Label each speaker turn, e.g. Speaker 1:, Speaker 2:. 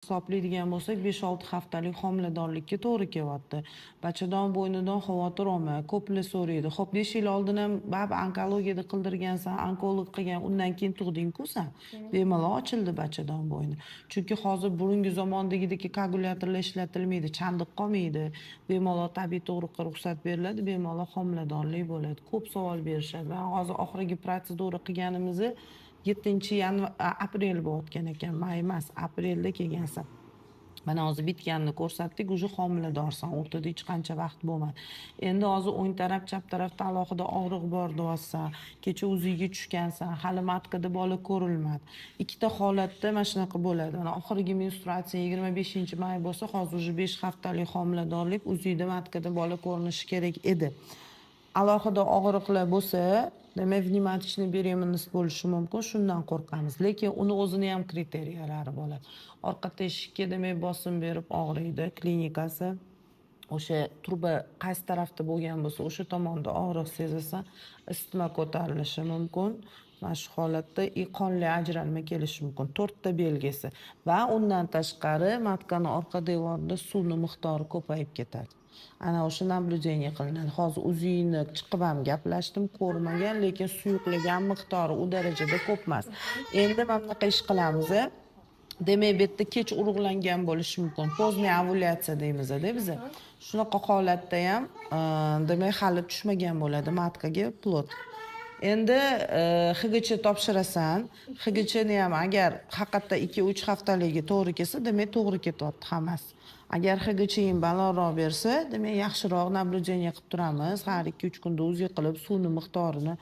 Speaker 1: hisoblaydigan bo'lsak 5-6 haftalik homiladorlikka to'g'ri kelyapti. Bachadon bo'ynidan xavotir olma, ko'plar so'raydi. Xo'p, 5 yil oldin ham baribir onkologiyada qildirgansan, onkolog qilgan, undan keyin tug'ding-ku sen. Bemalol ochildi bachadon bo'yni. Chunki hozir burungi zamondagidek koagulyatorlar ishlatilmaydi, chandiq qolmaydi. Bemalol tabiiy tug'ruqqa ruxsat beriladi, bemalol homiladorlik bo'ladi. Ko'p savol berishadi. Va hozir oxirgi protsedura qilganimizni 7-aprel bo'layotgan ekan, may emas, aprelda kelgansan. Mana hozir bitganini ko'rsatdik, уже homiladorsan, o'rtada hech qancha vaqt bo'lmadi. Endi hozir o'ng taraf, chap tarafda alohida og'riq bor deyapsan, kecha o'ziga tushgansan, hali matkada bola ko'rilmadi. Ikkita holatda mana shunaqa bo'ladi. Mana oxirgi menstruatsiya 25-may bo'lsa, hozir уже 5 haftalik homiladorlik, o'zingda matkada bola ko'rinishi kerak edi. Alohida og'riqlar bo'lsa, demak, vнимательный беременность bo'lishi mumkin, shundan qo'rqamiz. Lekin uni o'zini ham kriteriyalari bo'ladi. Orqa teshikka demak bosim berib og'riydi, klinikasi. O'sha turba qaysi tarafda bo'lgan bo'lsa, o'sha tomonda og'riq sezasan, isitma ko'tarilishi mumkin. Mana shu holatda qonli ajralma kelishi mumkin. 4 ta belgisi va undan tashqari matkani orqa devorida suvni miqdori ko'payib ketadi. Ana o'sha naблюдение qilinadi. Hozir o'zingni chiqib ham gaplashdim, ko'rmagan, lekin suyuqlagan miqdori u darajada ko'p emas. Endi mana bunaqa ish qilamiz. Demak, bu yerda kech urug'langan bo'lishi mumkin. Поздняя ovulyatsiya deymiz-da biz. Shunaqa holatda ham demak hali tushmagan bo'ladi matkaga plod. Endi HGC topshirasan, HGCni ham agar haqiqatda 2-3 haftaligi to'g'ri kelsa, demak to'g'ri ketyapti hammasi. Agar HGCing balandroq bersa, demak yaxshiroq naблюдение qilib turamiz. Har 2-3 kunda o'zi qilib suvni miqdorini